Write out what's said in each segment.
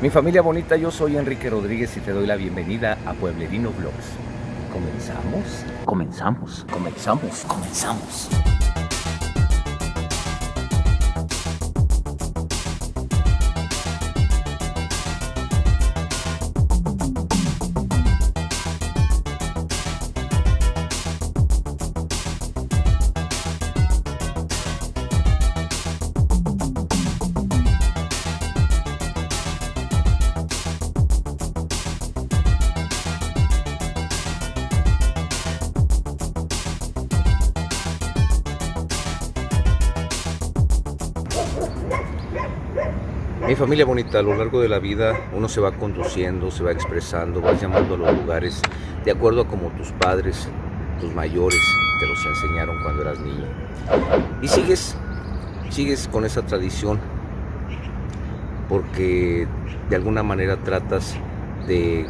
Mi familia bonita, yo soy Enrique Rodríguez y te doy la bienvenida a Pueblerino Vlogs. ¿Comenzamos? Comenzamos. Mi familia bonita, a lo largo de la vida uno se va conduciendo, se va expresando, vas llamando a los lugares de acuerdo a como tus padres, tus mayores te los enseñaron cuando eras niño. Y sigues con esa tradición porque de alguna manera tratas de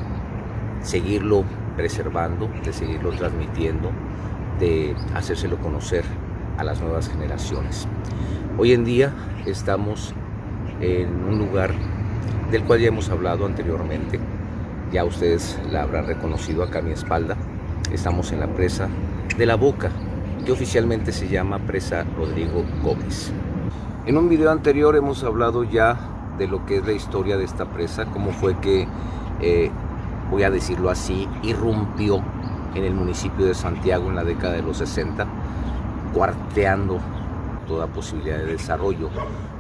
seguirlo preservando, de seguirlo transmitiendo, de hacérselo conocer a las nuevas generaciones. Hoy en día estamos en un lugar del cual ya hemos hablado anteriormente, ya ustedes la habrán reconocido acá a mi espalda. Estamos en la presa de La Boca, que oficialmente se llama Presa Rodrigo Gómez. En un video anterior hemos hablado ya de lo que es la historia de esta presa, cómo fue que, voy a decirlo así, irrumpió en el municipio de Santiago en la década de los 60, cuarteando toda posibilidad de desarrollo,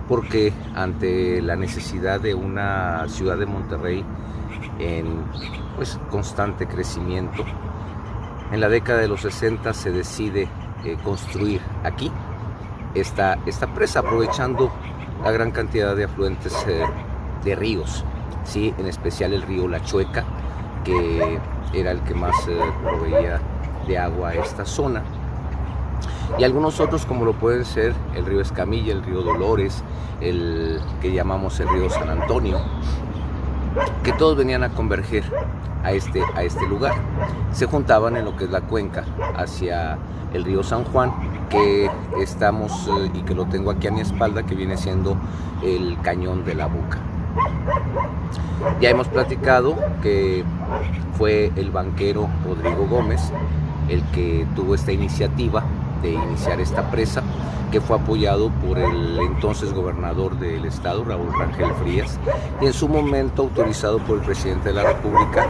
porque ante la necesidad de una ciudad de Monterrey en constante crecimiento, en la década de los 60 se decide construir aquí esta presa, aprovechando la gran cantidad de afluentes de ríos, ¿sí? En especial el río La Chueca, que era el que más proveía de agua a esta zona, y algunos otros como lo pueden ser el río Escamilla, el río Dolores, el que llamamos el río San Antonio, que todos venían a converger a este lugar. Se juntaban en lo que es la cuenca hacia el río San Juan, que estamos y que lo tengo aquí a mi espalda, que viene siendo el cañón de La Boca. Ya hemos platicado que fue el banquero Rodrigo Gómez el que tuvo esta iniciativa de iniciar esta presa, que fue apoyado por el entonces gobernador del estado, Raúl Rangel Frías, y en su momento autorizado por el presidente de la República.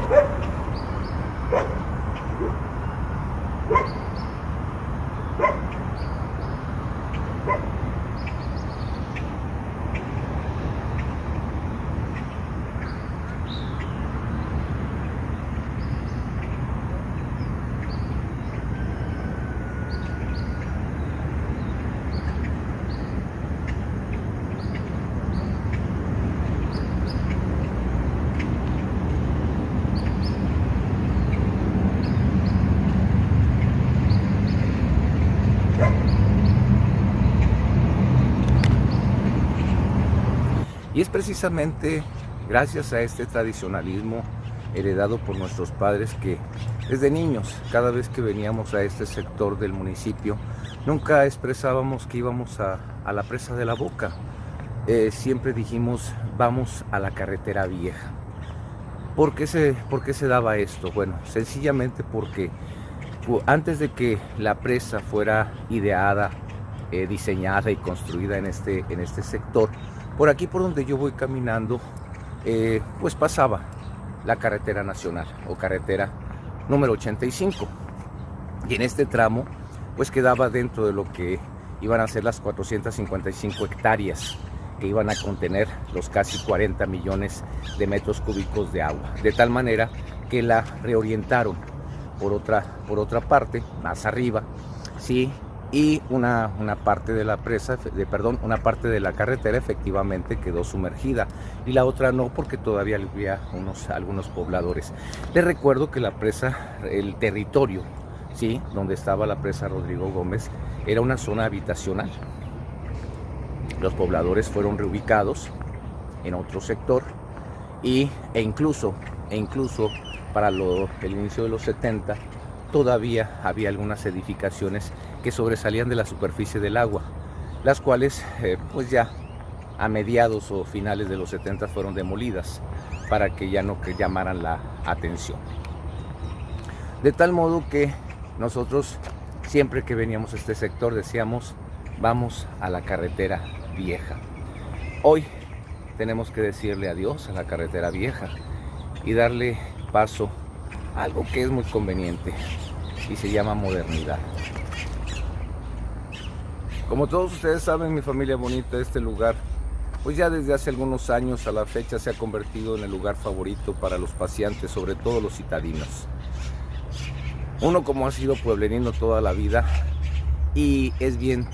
Y es precisamente gracias a este tradicionalismo heredado por nuestros padres que desde niños, cada vez que veníamos a este sector del municipio, nunca expresábamos que íbamos a la presa de La Boca. Siempre dijimos, vamos a la carretera vieja. ¿Por qué se daba esto? Bueno, sencillamente porque antes de que la presa fuera ideada, diseñada y construida en este sector, por aquí por donde yo voy caminando, pues pasaba la carretera nacional o carretera número 85. Y en este tramo, pues quedaba dentro de lo que iban a ser las 455 hectáreas que iban a contener los casi 40 millones de metros cúbicos de agua. De tal manera que la reorientaron por otra parte, más arriba, ¿sí? Y una parte de la presa, una parte de la carretera efectivamente quedó sumergida y la otra no, porque todavía había algunos pobladores. Les recuerdo que la presa, el territorio, ¿sí?, donde estaba la presa Rodrigo Gómez, era una zona habitacional. Los pobladores fueron reubicados en otro sector e incluso para el inicio de los 70 todavía había algunas edificaciones que sobresalían de la superficie del agua, las cuales pues ya a mediados o finales de los 70 fueron demolidas para que ya no llamaran la atención. De tal modo que nosotros siempre que veníamos a este sector decíamos, vamos a la carretera vieja. Hoy tenemos que decirle adiós a la carretera vieja y darle paso a algo que es muy conveniente y se llama modernidad. Como todos ustedes saben, mi familia bonita, este lugar, pues ya desde hace algunos años a la fecha se ha convertido en el lugar favorito para los paseantes, sobre todo los citadinos. Uno como ha sido pueblerino toda la vida, y es bien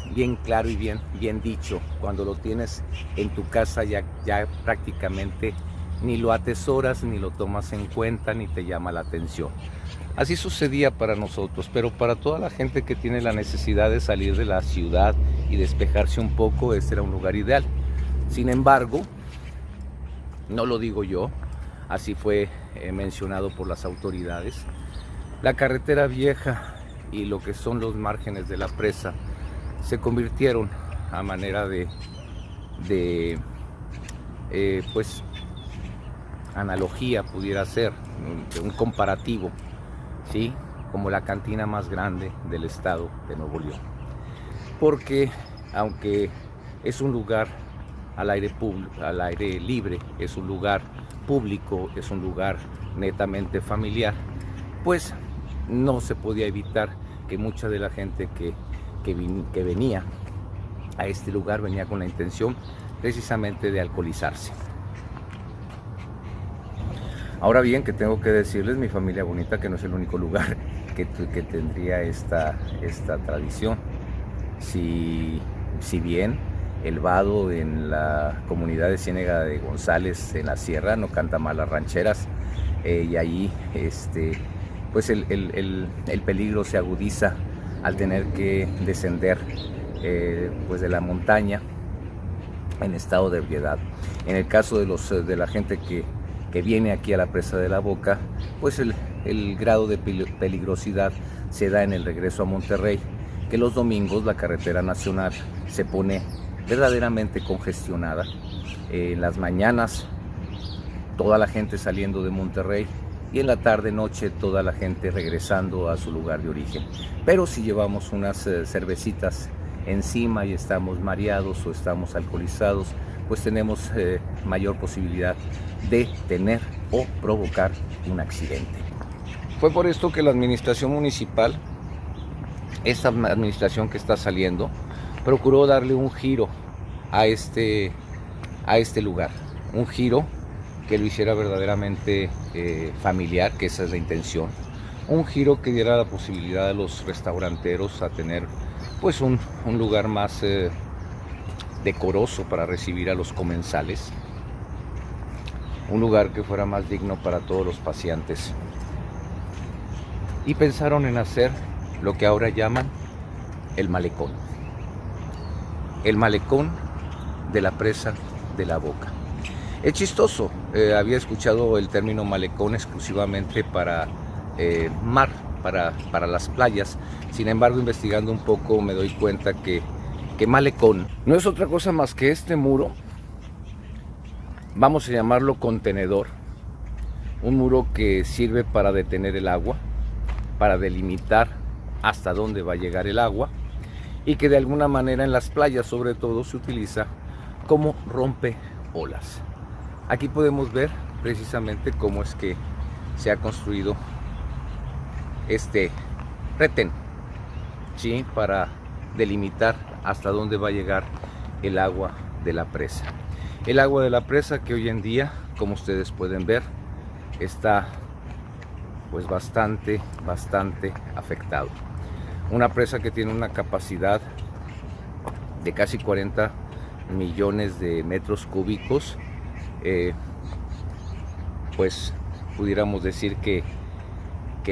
claro y bien dicho, cuando lo tienes en tu casa ya prácticamente ni lo atesoras, ni lo tomas en cuenta, ni te llama la atención. Así sucedía para nosotros, pero para toda la gente que tiene la necesidad de salir de la ciudad y despejarse un poco, este era un lugar ideal. Sin embargo, no lo digo yo, así fue mencionado por las autoridades, la carretera vieja y lo que son los márgenes de la presa se convirtieron a manera de pues analogía pudiera ser, un comparativo, ¿sí? Como la cantina más grande del estado de Nuevo León. Porque aunque es un lugar al aire libre, es un lugar público, es un lugar netamente familiar, pues no se podía evitar que mucha de la gente que venía a este lugar venía con la intención precisamente de alcoholizarse. Ahora bien, que tengo que decirles, mi familia bonita, que no es el único lugar que tendría esta tradición. Si bien el vado en la comunidad de Ciénega de González, en la sierra, no canta mal las rancheras, y ahí pues el peligro se agudiza al tener que descender pues de la montaña en estado de ebriedad. En el caso de la gente que viene aquí a la presa de la Boca, pues el grado de peligrosidad se da en el regreso a Monterrey, que los domingos la carretera nacional se pone verdaderamente congestionada. En las mañanas toda la gente saliendo de Monterrey y en la tarde noche toda la gente regresando a su lugar de origen. Pero si llevamos unas cervecitas encima y estamos mareados o estamos alcoholizados, pues tenemos mayor posibilidad de tener o provocar un accidente. Fue por esto que la administración municipal, esta administración que está saliendo, procuró darle un giro a este lugar, un giro que lo hiciera verdaderamente familiar, que esa es la intención, un giro que diera la posibilidad a los restauranteros a tener pues un lugar más decoroso para recibir a los comensales, un lugar que fuera más digno para todos los paseantes, y pensaron en hacer lo que ahora llaman el malecón de la presa de la Boca. Es chistoso, había escuchado el término malecón exclusivamente para mar, para las playas. Sin embargo, investigando un poco me doy cuenta que malecón no es otra cosa más que este muro, vamos a llamarlo contenedor, un muro que sirve para detener el agua, para delimitar hasta dónde va a llegar el agua, y que de alguna manera en las playas sobre todo se utiliza como rompeolas. Aquí podemos ver precisamente cómo es que se ha construido este retén, ¿sí? Para delimitar hasta dónde va a llegar el agua de la presa. El agua de la presa que hoy en día, como ustedes pueden ver, está pues bastante afectado. Una presa que tiene una capacidad de casi 40 millones de metros cúbicos, pues pudiéramos decir que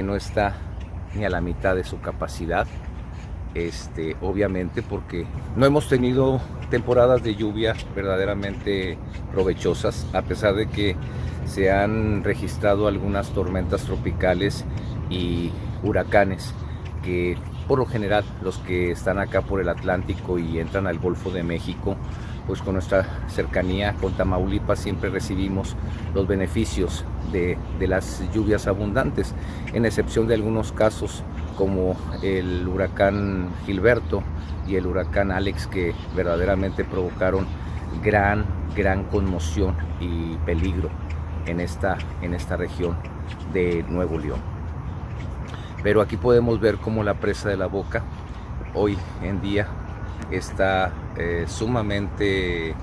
no está ni a la mitad de su capacidad, obviamente porque no hemos tenido temporadas de lluvia verdaderamente provechosas, a pesar de que se han registrado algunas tormentas tropicales y huracanes que por lo general los que están acá por el Atlántico y entran al Golfo de México pues con nuestra cercanía con Tamaulipas siempre recibimos los beneficios de las lluvias abundantes, en excepción de algunos casos como el huracán Gilberto y el huracán Alex, que verdaderamente provocaron gran conmoción y peligro en esta región de Nuevo León. Pero aquí podemos ver cómo la presa de la Boca hoy en día está sumamente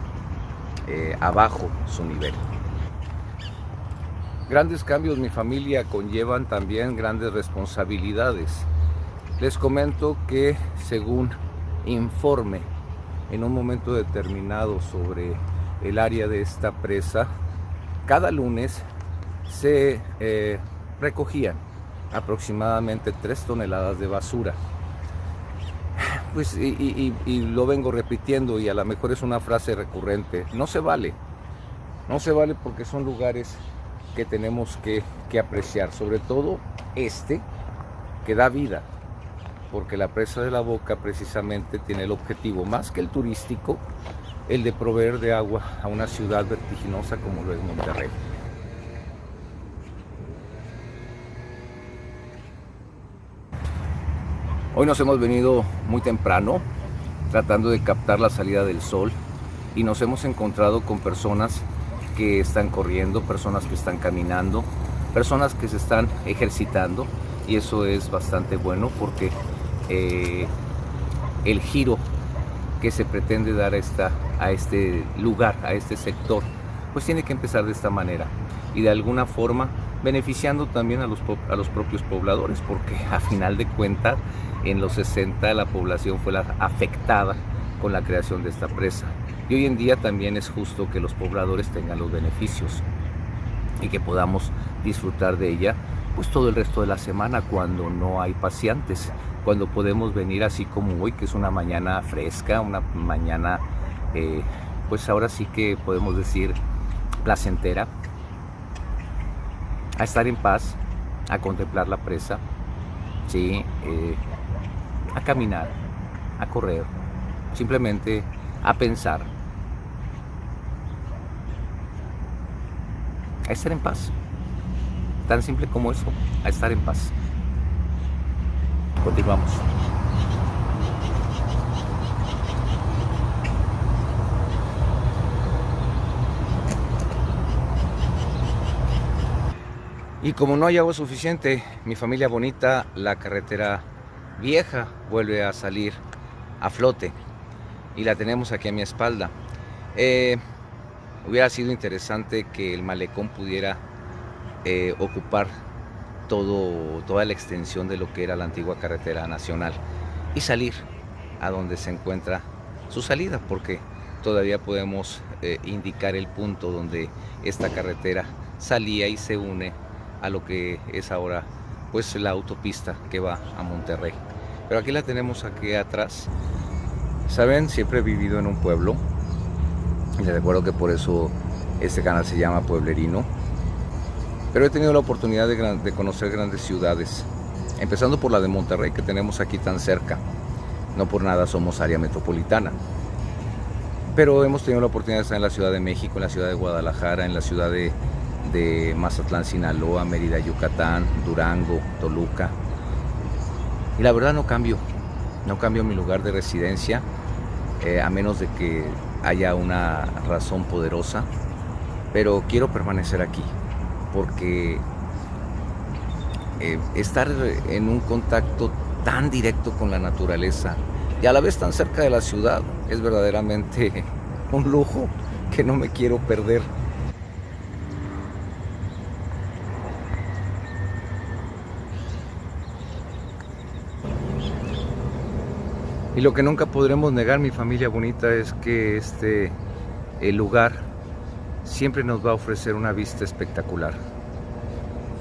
abajo su nivel. Grandes cambios, mi familia, conllevan también grandes responsabilidades. Les comento que según informe en un momento determinado sobre el área de esta presa, cada lunes se recogían aproximadamente 3 toneladas de basura. Pues y lo vengo repitiendo, y a lo mejor es una frase recurrente: no se vale porque son lugares que tenemos que apreciar, sobre todo que da vida, porque la presa de la Boca precisamente tiene el objetivo, más que el turístico, el de proveer de agua a una ciudad vertiginosa como lo es Monterrey. Hoy nos hemos venido muy temprano tratando de captar la salida del sol, y nos hemos encontrado con personas que están corriendo, personas que están caminando, personas que se están ejercitando, y eso es bastante bueno porque el giro que se pretende dar a este lugar, a este sector, pues tiene que empezar de esta manera, y de alguna forma beneficiando también a los propios pobladores, porque a final de cuentas en los 60 la población fue la afectada con la creación de esta presa, y hoy en día también es justo que los pobladores tengan los beneficios y que podamos disfrutar de ella pues todo el resto de la semana, cuando no hay paseantes, cuando podemos venir así como hoy, que es una mañana fresca, una mañana pues ahora sí que podemos decir placentera, a estar en paz, a contemplar la presa, ¿sí? A caminar, a correr, simplemente a pensar, a estar en paz. Tan simple como eso, a estar en paz. Continuamos. Y como no hay agua suficiente, mi familia bonita, la carretera vieja vuelve a salir a flote, y la tenemos aquí a mi espalda. Hubiera sido interesante que el malecón pudiera ocupar toda la extensión de lo que era la antigua carretera nacional y salir a donde se encuentra su salida, porque todavía podemos indicar el punto donde esta carretera salía y se une a lo que es ahora pues la autopista que va a Monterrey. Pero aquí la tenemos aquí atrás. Saben, siempre he vivido en un pueblo, y les recuerdo que por eso este canal se llama Pueblerino, pero he tenido la oportunidad de conocer grandes ciudades, empezando por la de Monterrey, que tenemos aquí tan cerca. No por nada somos área metropolitana, pero hemos tenido la oportunidad de estar en la Ciudad de México, en la ciudad de Guadalajara, en la ciudad de Mazatlán, Sinaloa, Mérida, Yucatán, Durango, Toluca, y la verdad no cambio mi lugar de residencia, a menos de que haya una razón poderosa, pero quiero permanecer aquí porque estar en un contacto tan directo con la naturaleza y a la vez tan cerca de la ciudad es verdaderamente un lujo que no me quiero perder. Y lo que nunca podremos negar, mi familia bonita, es que el lugar siempre nos va a ofrecer una vista espectacular.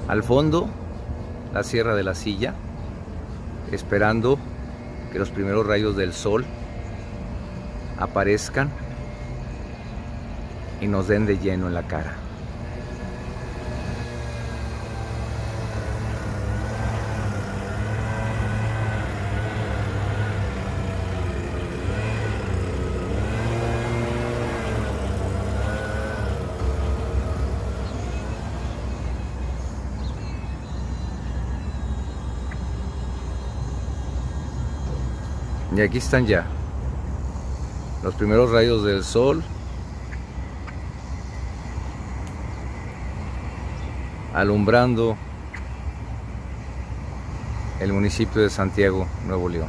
Al fondo, la Sierra de la Silla, esperando que los primeros rayos del sol aparezcan y nos den de lleno en la cara. Y aquí están ya los primeros rayos del sol alumbrando el municipio de Santiago, Nuevo León.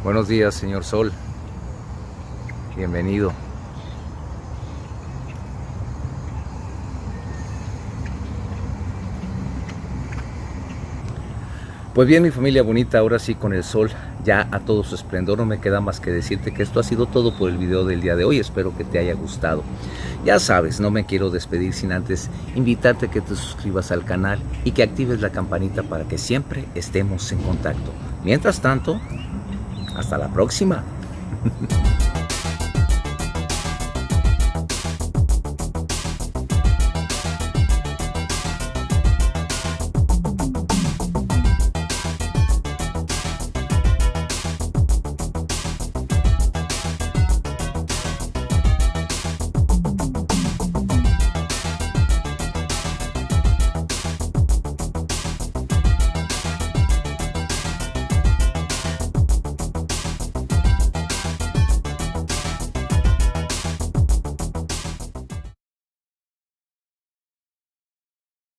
Buenos días, señor Sol. Bienvenido. Pues bien, mi familia bonita, ahora sí con el sol ya a todo su esplendor, no me queda más que decirte que esto ha sido todo por el video del día de hoy. Espero que te haya gustado. Ya sabes, no me quiero despedir sin antes invitarte a que te suscribas al canal y que actives la campanita para que siempre estemos en contacto. Mientras tanto, hasta la próxima.